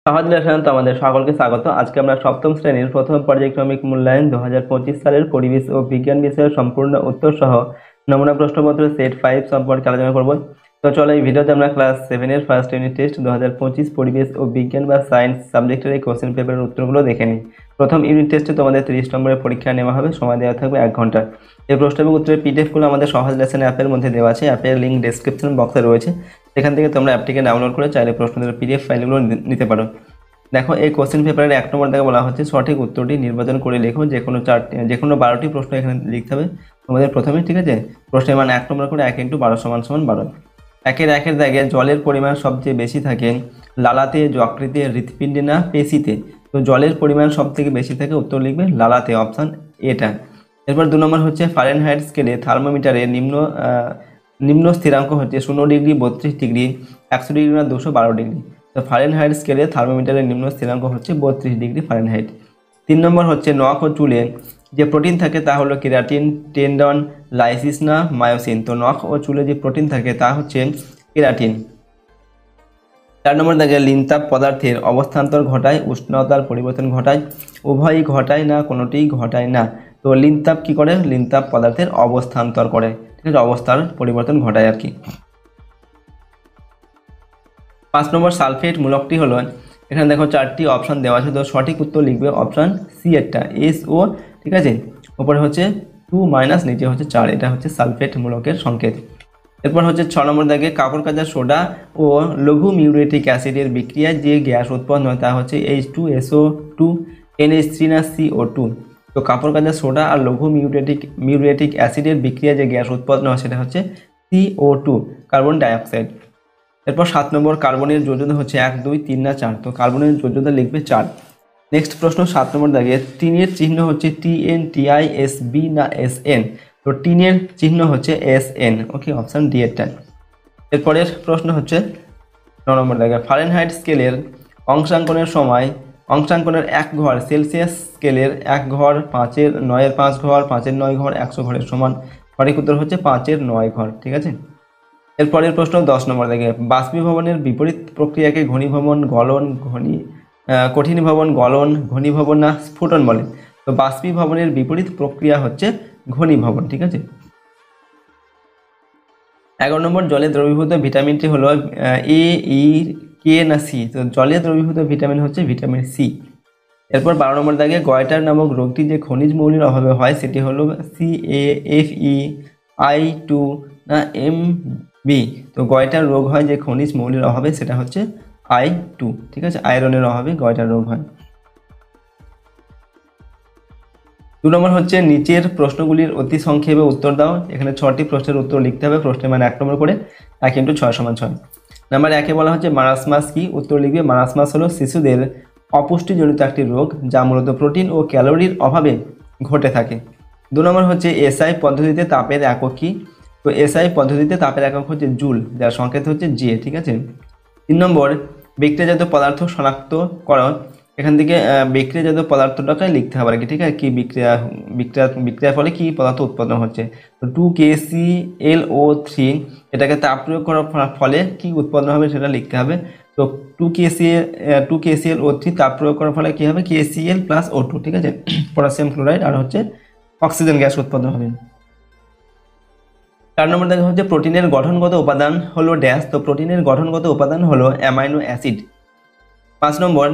সহজ লেসন তোমাদের সকলকে স্বাগত। আজকে আমরা সপ্তম শ্রেণীর প্রথম পর্যায়ক্রমিক মূল্যায়ন 2025 সালের পরিবেশ ও বিজ্ঞান বিষয়ের সম্পূর্ণ উত্তর সহ নমুনা প্রশ্নপত্র সেট 5 সম্পর্কে আলোচনা করব। তো চলো এই ভিডিওতে আমরা ক্লাস 7 এর ফার্স্ট ইউনিট টেস্ট 2025 পরিবেশ ও বিজ্ঞান বা সায়েন্স সাবজেক্টের এই কোশ্চেন পেপারের উত্তরগুলো দেখে নিই। প্রথম ইউনিট টেস্টে তোমাদের 30 নম্বরের পরীক্ষা নেওয়া হবে, সময় দেওয়া থাকবে 1 ঘন্টা। এই প্রশ্ন এবং উত্তরের পিডিএফগুলো আমাদের সহজ লেসন অ্যাপের মধ্যে দেওয়া আছে। অ্যাপের লিঙ্ক ডেসক্রিপশন বক্সে রয়েছে, সেখান থেকে তোমরা অ্যাপটিকে ডাউনলোড করে চাইলে প্রশ্নের পিডিএফ ফাইলগুলো নিতে পারো। দেখো, এই কোশ্চেন পেপারের 1 নম্বর থেকে বলা হচ্ছে সঠিক উত্তরটি নির্বাচন করে লেখো। যে কোনো 12টি প্রশ্ন এখানে লিখতে হবে তোমাদের প্রথমে, ঠিক আছে। প্রশ্নের মান 1 নম্বর করে 1 × 12 = 12। একের জায়গায় জলের পরিমাণ সবচেয়ে বেশি থাকে লালাতে, যকৃতে, হৃৎপিণ্ডে না পেশিতে? তো জলের পরিমাণ সব থেকে বেশি থাকে, উত্তর লিখবে লালাতে, অপশান এটা। এরপর 2 নম্বর হচ্ছে ফারেনহাইট স্কেলে থার্মোমিটারের নিম্ন স্থিরাঙ্ক হচ্ছে 0 ডিগ্রি, 32 ডিগ্রি, 100 ডিগ্রি না 212 ডিগ্রি? তো ফারেনহাইট স্কেলে থার্মোমিটারের নিম্ন স্থিরাঙ্ক হচ্ছে 32 ডিগ্রি ফারেনহাইট। 3 নম্বর হচ্ছে নখ ও চুলে যে প্রোটিন থাকে তা হলো কেরাটিন, টেন্ডন, লাইসিস না মায়োসিন? তো নখ ও চুলে যে প্রোটিন থাকে তা হচ্ছে কেরাটিন। 4 নম্বর দেখে লিনতাপ পদার্থের অবস্থান্তর ঘটায়, উষ্ণতার পরিবর্তন ঘটায়? উভয়ই ঘটায় না কোনোটিই ঘটায় না? তো লিনতাপ কি করে? লিনতাপ পদার্থের অবস্থান্তর করে, ঠিক আছে, অবস্থার পরিবর্তন ঘটায় আর কি। 5 নম্বর সালফেট মূলকটি হলো, এখানে দেখো 4টি অপশান দেওয়া আছে, তো সঠিক উত্তর লিখবে অপশান সি একটা, SO, ঠিক আছে। উপরে হচ্ছে 2 নিচে হচ্ছে 4, এটা হচ্ছে সালফেট মূলকের সংকেত। এরপর হচ্ছে 6 নম্বর দাগে কাপড় কাচা সোডা ও লঘু মিউরেটিক অ্যাসিডের বিক্রিয়ায় যে গ্যাস উৎপন্ন হয় তা হচ্ছে H2SO2, NH3 না CO2? তো কাপড় কাচা সোডা আর লঘু মিউরেটিক অ্যাসিডের বিক্রিয়ায় যে গ্যাস উৎপন্ন হয় সেটা হচ্ছে CO2, কার্বন ডাইঅক্সাইড। এরপর 7 নম্বর কার্বনের যোজ্যতা হচ্ছে 1, 2, 3 না 4? তো কার্বনের যোজ্যতা লিখবে 4। নেক্সট প্রশ্ন 7 নম্বর দাগে টিনের চিহ্ন হচ্ছে TN, TI, SB না SN? তো টিনের চিহ্ন হচ্ছে SN, ওকে, অপশান ডি এরটা। এরপরের প্রশ্ন হচ্ছে 9 নম্বর দাগে ফারেনহাইট স্কেলের অংশাঙ্কনের সময় অংশাঙ্কনের 1 ঘর সেলসিয়াস স্কেলের 1 ঘর, 5-এর 9-এর 5 ঘর, 5-এর 9 ঘর, 100 ঘরের সমান? সঠিক উত্তর হচ্ছে 5-এর 9 ঘর, ঠিক আছে। এরপরের প্রশ্ন 10 নম্বর থেকে বাষ্পীভবনের বিপরীত প্রক্রিয়াকে ঘনীভবন, গলন, কঠিন ভবন, গলন, ঘনীভবন না স্ফুটন বলে? তো বাষ্পীভবনের বিপরীত প্রক্রিয়া হচ্ছে ঘনীভবন, ঠিক আছে। 11 নম্বর জলে দ্রবীভূত ভিটামিনটি হলো A, E, K না C? তো জলে দ্রবীভূত ভিটামিন হচ্ছে ভিটামিন C। এরপর 12 নম্বর দাগে গয়টার নামক রোগটি যে খনিজ মৌলের অভাবে হয় সেটি হলো CaFeI2 না Mb? তো গয়টার রোগ হয় যে খনিজ মৌলের অভাবে, সেটা হচ্ছে I2, ঠিক আছে, আয়রনের অভাবে গয়টার রোগ হয়। 2 নম্বর হচ্ছে নিচের প্রশ্নগুলির অতি সংক্ষেপে উত্তর দাও। এখানে 6টি প্রশ্নের উত্তর লিখতে হবে, প্রশ্নের মান 1 নম্বর করে 1 × 6 = 6। নাম্বার 1-এ বলা হচ্ছে মারাসমাস কি? উত্তর লিখবে মারাসমাস হলো শিশুদের অপুষ্টিজনিত একটি রোগ যা মূলত প্রোটিন ও ক্যালোরির অভাবে ঘটে থাকে। 2 নম্বর হচ্ছে SI পদ্ধতিতে তাপের একক কি? তো SI পদ্ধতিতে তাপের একক হচ্ছে জুল, যার সংকেত হচ্ছে J, ঠিক আছে। 3 নম্বর বিক্রিয়াজাত পদার্থ শনাক্ত করো। এখান থেকে বিক্রিয়াজাত পদার্থটাকে লিখতে হবে আর কি, ঠিক আছে, কি বিক্রিয়ার ফলে কি পদার্থ উৎপন্ন হচ্ছে। তো 2KClO3 এটাকে তাপ প্রয়োগ করার ফলে কি উৎপন্ন হবে সেটা লিখতে হবে। তো 2KClO3 তাপ প্রয়োগ করার ফলে কি হবে? KCl + O2, ঠিক আছে, পটাশিয়াম ক্লোরাইড আর হচ্ছে অক্সিজেন গ্যাস উৎপন্ন হবে। 4 নম্বর দেখা হচ্ছে প্রোটিনের গঠনগত উপাদান হলো ড্যাশ? তো প্রোটিনের গঠনগত উপাদান হলো অ্যামাইনো অ্যাসিড। 5 নম্বর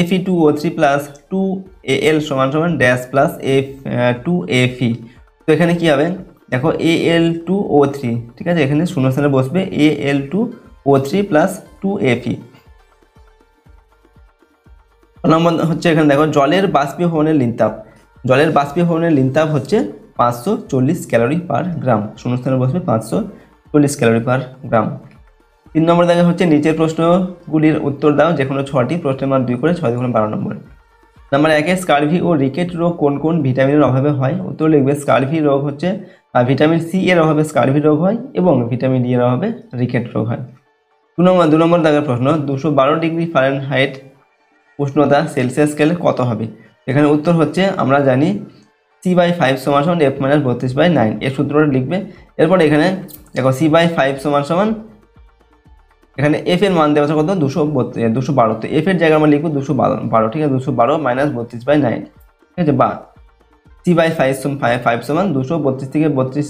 Fe2O3 + 2Al = dash plus F2Fe? তো এখানে কি হবে? দেখো Al2O3, ঠিক আছে, এখানে শূন্যস্থানে বসবে Al2O3 + 2Fe। নম্বর হচ্ছে এখানে দেখো জলের বাষ্পীভবনের লিনতাপ। জলের বাষ্পীভবনের লিনতাপ হচ্ছে 540 ক্যালোরি পার গ্রাম, শূন্যস্থানে বসবে 540 ক্যালোরি পার গ্রাম। 3 নম্বর দেখা হচ্ছে নিচের প্রশ্নগুলির উত্তর দাও, যে কোনো 6টি, প্রশ্নের মান 2 করে 6 × 12 নম্বর। নাম্বার 1-এ স্কারভি ও রিকেট রোগ কোন কোন ভিটামিনের অভাবে হয়? উত্তর লিখবে স্কারভি রোগ হচ্ছে ভিটামিন সি এর অভাবে স্কারভি রোগ হয় এবং ভিটামিন ডি এর অভাবে রিকেট রোগ হয়। 2 নম্বর দাগের প্রশ্ন 212 ডিগ্রি ফারেনহাইট উষ্ণতা সেলসিয়াস স্কেলে কত হবে? এখানে উত্তর হচ্ছে আমরা জানি C/5 = F - 32/9, এর সূত্রটা লিখবে। এরপর এখানে দেখো C/5 = এখানে এফ এর মান দেওয়া আছে কত 212, তো এফ এর জায়গায় আমরা লিখবো 212, ঠিক আছে, 212 মাইনাস 32/9, ঠিক আছে, বা c/5 সমান 232 থেকে 32,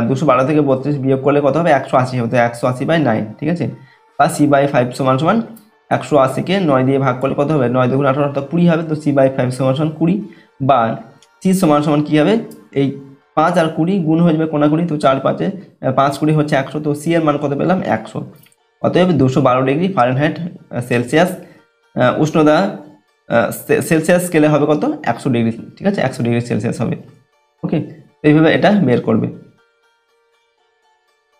212 থেকে 32 বিয়োগ করলে কত হবে 180 হবে, তো 180/9, ঠিক আছে, বা c/5 সমান 180 কে 9 দিয়ে ভাগ করলে কত হবে 9 2 18 অর্থাৎ 20 হবে, তো c/5 সমান 20, বা c সমান কি হবে এই 5 আর 20 গুণ হয়ে যাবে কোনাকুনি, তো 4 5 5 20 হচ্ছে 100, তো c এর মান কত পেলাম 100, অতএব 212 ডিগ্রি ফারেনহাইট সেলসিয়াস উষ্ণতা সেলসিয়াস স্কেলে হবে কত 100 ডিগ্রি, ঠিক আছে, 100 ডিগ্রি সেলসিয়াস হবে। ওকে, এইভাবে এটা বের করবে।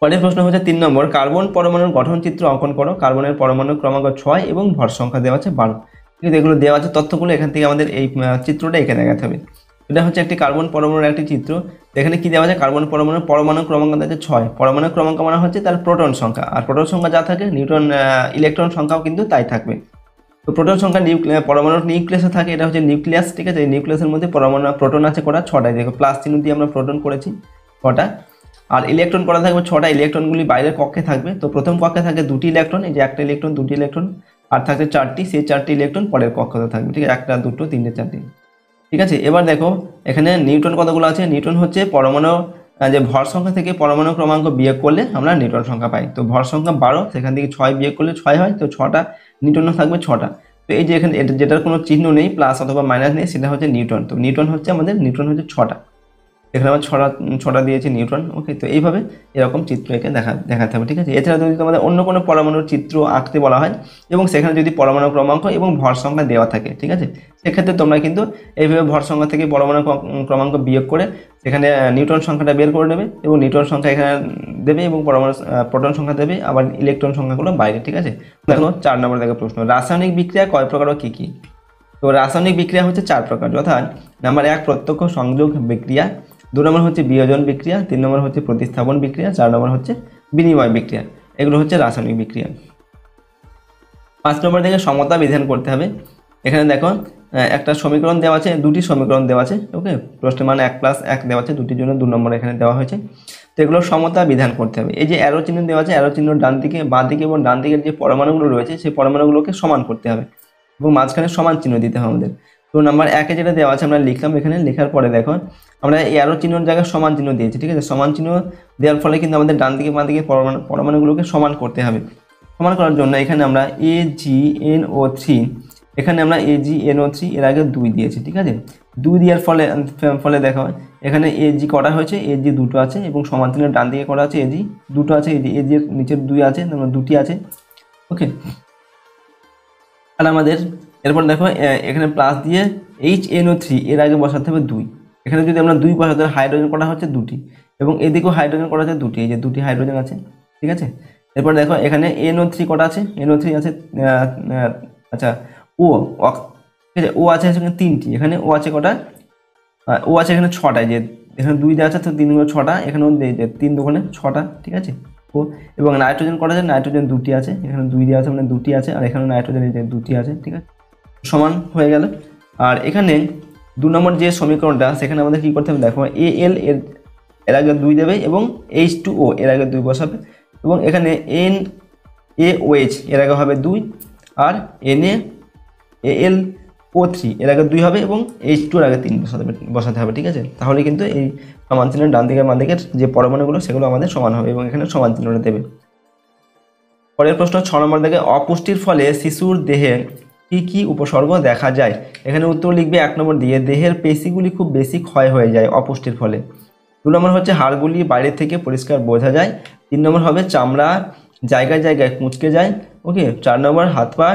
পরের প্রশ্ন হচ্ছে 3 নম্বর, কার্বন পরমাণুর গঠন চিত্র অঙ্কন করো। কার্বনের পরমাণু ক্রমাঙ্ক 6 এবং ভর সংখ্যা দেওয়া আছে 12, কিন্তু এগুলো দেওয়া আছে তথ্যগুলো এখান থেকে আমাদের এই চিত্রটা এখানে দেখাতে হবে। এটা হচ্ছে একটি কার্বন পরমাণুর একটি চিত্র। এখানে কি দেওয়া আছে, কার্বন পরমাণু ক্রমাঙ্ক দেওয়া আছে 6, পরমাণু ক্রমাঙ্ক মানে হচ্ছে তার প্রোটন সংখ্যা, আর প্রোটন সংখ্যা যা থাকে নিউট্রন ইলেকট্রন সংখ্যাও কিন্তু তাই থাকবে। তো প্রোটন সংখ্যা পরমাণুর নিউক্লিয়াসে থাকে, এটা হচ্ছে নিউক্লিয়াস, ঠিক আছে, এই নিউক্লিয়াসের মধ্যে প্রোটন আছে কটা 6টাই, দেখো প্লাস চিহ্ন দিয়ে আমরা প্রোটন করেছি 6টা, আর ইলেকট্রন করা থাকবে 6টা, ইলেকট্রনগুলি বাইরের কক্ষে থাকবে, তো প্রথম কক্ষে থাকে 2টি ইলেকট্রন, এই যে একটা ইলেকট্রন 2টি ইলেকট্রন, আর থাকছে 4টি, সেই 4টি ইলেকট্রন পরের কক্ষতে থাকবে, ঠিক আছে, 1 2 3 4টি, ঠিক আছে। এবার দেখো এখানে নিউটন কতগুলো আছে, নিউটন হচ্ছে পরমাণু যে ভর সংখ্যা থেকে পরমাণু ক্রমাঙ্ক বিয়োগ করলে আমরা নিউটন সংখ্যা পাই, তো ভর সংখ্যা 12, সেখান থেকে 6 বিয়োগ করলে 6 হয়, তো 6টা নিউটনও থাকবে 6টা, তো এই যে এখানে যেটার কোনো চিহ্ন নেই প্লাস অথবা মাইনাস নেই সেটা হচ্ছে নিউটন, তো নিউটন হচ্ছে 6টা, এখানে আমরা ছটা দিয়েছি নিউটন। ওকে, তো এইভাবে এরকম চিত্র একে দেখাতে হবে, ঠিক আছে। এছাড়া যদি তোমাদের অন্য কোনো পরমাণুর চিত্র আঁকতে বলা হয় এবং সেখানে যদি পরমাণু ক্রমাঙ্ক এবং ভর সংখ্যা দেওয়া থাকে, ঠিক আছে, সেক্ষেত্রে তোমরা কিন্তু এইভাবে ভর সংখ্যা থেকে পরমাণু ক্রমাঙ্ক বিয়োগ করে সেখানে নিউটন সংখ্যাটা বের করে নেবে এবং নিউটন সংখ্যা এখানে দেবে এবং প্রোটন সংখ্যা দেবে, আবার ইলেকট্রন সংখ্যাগুলো বাইরে, ঠিক আছে। দেখো 4 নম্বর দেখো প্রশ্ন, রাসায়নিক বিক্রিয়া কয় প্রকার ও কী কী? তো রাসায়নিক বিক্রিয়া হচ্ছে 4 প্রকার, যথা নাম্বার 1 প্রত্যক্ষ সংযোগ বিক্রিয়া, 2 নম্বর হচ্ছে বিয়োজন বিক্রিয়া, 3 নম্বর হচ্ছে প্রতিস্থাপন বিক্রিয়া, 4 নম্বর হচ্ছে বিনিময় বিক্রিয়া, এগুলো হচ্ছে রাসায়নিক বিক্রিয়া। 5 নম্বর থেকে সমতা বিধান করতে হবে। এখানে দেখো একটা সমীকরণ দেওয়া আছে, দুটি সমীকরণ দেওয়া আছে, ওকে, প্রশ্নের মান 1 + 1 দেওয়া আছে, দুটির জন্য 2 নম্বর এখানে দেওয়া হয়েছে, তো এগুলো সমতা বিধান করতে হবে। এই যে অ্যারো চিহ্ন দেওয়া আছে, অ্যারো চিহ্ন ডান দিকে বাঁ দিকে এবং ডান দিকের যে পরমাণুগুলো রয়েছে সেই পরমাণুগুলোকে সমান করতে হবে এবং মাঝখানে সমান চিহ্ন দিতে হবে আমাদের। তো নাম্বার 1-এ যেটা দেওয়া আছে আমরা লিখলাম, এখানে লেখার পরে দেখো আমরা এই অ্যারো চিহ্নের জায়গায় সমান চিহ্ন দিয়েছি, ঠিক আছে, সমান চিহ্ন দেওয়ার ফলে কিন্তু আমাদের ডান দিকে বাঁ দিকে পরমাণুগুলোকে সমান করতে হবে। সমান করার জন্য এখানে আমরা AgNO3, এখানে আমরা AgNO3 এর আগে 2 দিয়েছি, ঠিক আছে, 2 দেওয়ার ফলে দেখো এখানে Ag করা হয়েছে, Ag দুটো আছে এবং সমান চিহ্নের ডান দিকে করা আছে Ag দুটো আছে, Ag এর নিচের 2 আছে, তারপর 2টি আছে। ওকে, আর আমাদের এরপর দেখো এখানে প্লাস দিয়ে HNO3 এর আগে বসাতে হবে 2, এখানে যদি আমরা 2 বসাতে হাইড্রোজেন করা হচ্ছে 2টি এবং এদিকেও হাইড্রোজেন করা আছে 2টি, এই যে 2টি হাইড্রোজেন আছে, ঠিক আছে। এরপর দেখো এখানে NO3 কটা আছে, NO3 আছে আচ্ছা ও, ঠিক আছে, ও আছে এখানে 3টি, এখানে ও আছে কটা, ও আছে এখানে 6টা, যে এখানে 2 দেওয়া আছে তো 3 গুণ 6টা, এখানেও 3 দুগুণে 6টা, ঠিক আছে। ও এবং নাইট্রোজেন কটা আছে, নাইট্রোজেন 2টি আছে, এখানে 2 দেওয়া আছে মানে 2টি আছে, আর এখানে নাইট্রোজেন এই যে 2টি আছে, ঠিক আছে, সমান হয়ে গেল। আর এখানে 2 নম্বর যে সমীকরণটা সেখানে আমাদের কি করতে হবে, দেখো Al এর আগে 2 দেবে এবং H2O এর আগে 2 বসাবে এবং এখানে NaOH এর আগে হবে 2 আর NaAlO3 এর আগে 2 হবে এবং H2 এর আগে 3 বসাতে হবে, ঠিক আছে। তাহলে কিন্তু এই সমান চিহ্নের ডান দিকে বাম দিকের যে পরমাণুগুলো সেগুলো আমাদের সমান হবে এবং এখানে সমান চিহ্নটা দেবে। পরের প্রশ্ন 6 নম্বর থেকে, অপুষ্টির ফলে শিশুর দেহে কি কি উপসর্গ দেখা যায়? এখানে উত্তর লিখবে 1 নম্বর দিয়ে দেহের পেশিগুলি খুব বেশি ক্ষয় হয়ে যায় অপুষ্টির ফলে, 2 নম্বর হচ্ছে হাড়গুলি বাইরে থেকে পরিষ্কার বোঝা যায়, 3 নম্বর হবে চামড়া জায়গায় জায়গায় কুঁচকে যায়, ওকে, 4 নম্বর হাত পা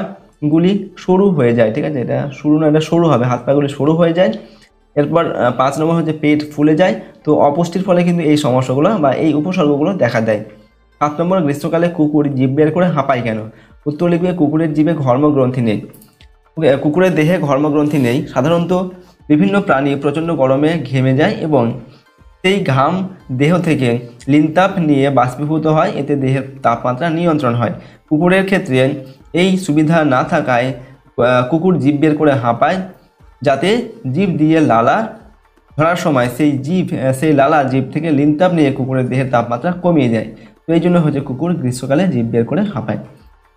গুলি সরু হয়ে যায়, ঠিক আছে, এটা সরু না, এটা সরু হবে, হাত পাগুলি সরু হয়ে যায়। এরপর 5 নম্বর হচ্ছে পেট ফুলে যায়। তো অপুষ্টির ফলে কিন্তু এই সমস্যাগুলো বা এই উপসর্গগুলো দেখা দেয়। 7 নম্বর গ্রীষ্মকালে কুকুর জিভ বের করে হাঁপায় কেন? উত্তর লিখবে কুকুরের জিভে ঘর্মগ্রন্থি নেই, কুকুরের দেহে ঘর্মগ্রন্থি নেই, সাধারণত বিভিন্ন প্রাণী প্রচণ্ড গরমে ঘেমে যায় এবং সেই ঘাম দেহ থেকে লিনতাপ নিয়ে বাষ্পীভূত হয়, এতে দেহের তাপমাত্রা নিয়ন্ত্রণ হয়। কুকুরের ক্ষেত্রে এই সুবিধা না থাকায় কুকুর জিভ বের করে হাঁপায়, যাতে জিভ দিয়ে লালা ধরার সময় সেই লালা জিভ থেকে লিনতাপ নিয়ে কুকুরের দেহের তাপমাত্রা কমিয়ে দেয়। তো এই জন্য হচ্ছে কুকুর গ্রীষ্মকালে জিভ বের করে হাঁপায়।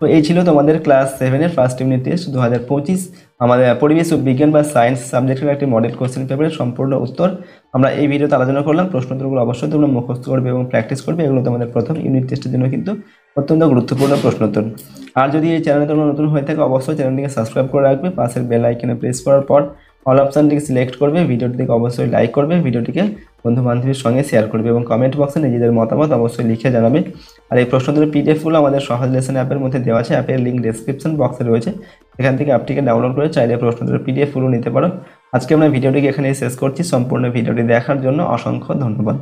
তো এই ছিল তোমাদের ক্লাস 7-এর ফার্স্ট ইউনিট টেস্ট 2025 আমাদের পরিবেশ ও বিজ্ঞান বা সায়েন্স সাবজেক্টের একটি মডেল কোশ্চেন পেপারের সম্পূর্ণ উত্তর আমরা এই ভিডিওতে আলোচনা করলাম। প্রশ্নোত্তরগুলো অবশ্যই তোমরা মুখস্থ করবে এবং প্র্যাকটিস করবে, এগুলো তোমাদের প্রথম ইউনিট টেস্টের জন্য কিন্তু অত্যন্ত গুরুত্বপূর্ণ প্রশ্নোত্তর। আর যদি এই চ্যানেলে তোমরা নতুন হয়ে থাকে অবশ্যই চ্যানেলটিকে সাবস্ক্রাইব করে রাখবে, পাশের বেল আইকনে প্রেস করার পর অল অপশানটিকে সিলেক্ট করবে, ভিডিওটিকে অবশ্যই লাইক করবে, ভিডিওটিকে বন্ধু বান্ধবীর সঙ্গে শেয়ার করবে এবং কমেন্ট বক্সে নিজেদের মতামত অবশ্যই লিখে জানাবে। আর এই প্রশ্নোত্তরের পিডিএফগুলো আমাদের সহজ লেসন অ্যাপের মধ্যে দেওয়া আছে, অ্যাপের লিঙ্ক ডেসক্রিপশন বক্সে রয়েছে, এখান থেকে অ্যাপটিকে ডাউনলোড করে চাইলে প্রশ্নোত্তরের পিডিএফগুলো নিতে পারো। আজকে আমরা ভিডিওটিকে এখানেই শেষ করছি। সম্পূর্ণ ভিডিওটি দেখার জন্য অসংখ্য ধন্যবাদ।